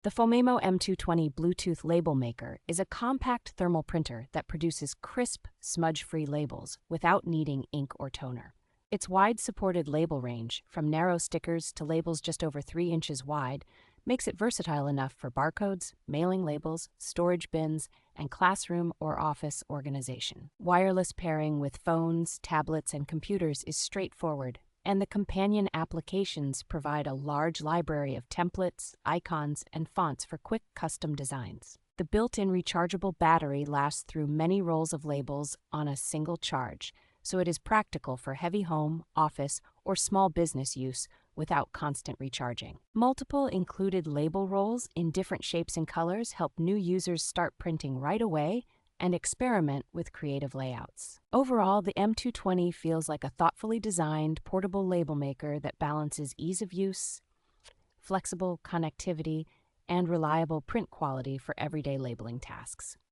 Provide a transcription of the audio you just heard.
The Phomemo M220 Bluetooth label maker is a compact thermal printer that produces crisp, smudge-free labels without needing ink or toner. Its wide supported label range, from narrow stickers to labels just over 3 inches wide, makes it versatile enough for barcodes, mailing labels, storage bins, and classroom or office organization. Wireless pairing with phones, tablets, and computers is straightforward, and the companion applications provide a large library of templates, icons, and fonts for quick custom designs. The built-in rechargeable battery lasts through many rolls of labels on a single charge, so it is practical for heavy home, office, or small business use without constant recharging. Multiple included label rolls in different shapes and colors help new users start printing right away and experiment with creative layouts. Overall, the M220 feels like a thoughtfully designed portable label maker that balances ease of use, flexible connectivity, and reliable print quality for everyday labeling tasks.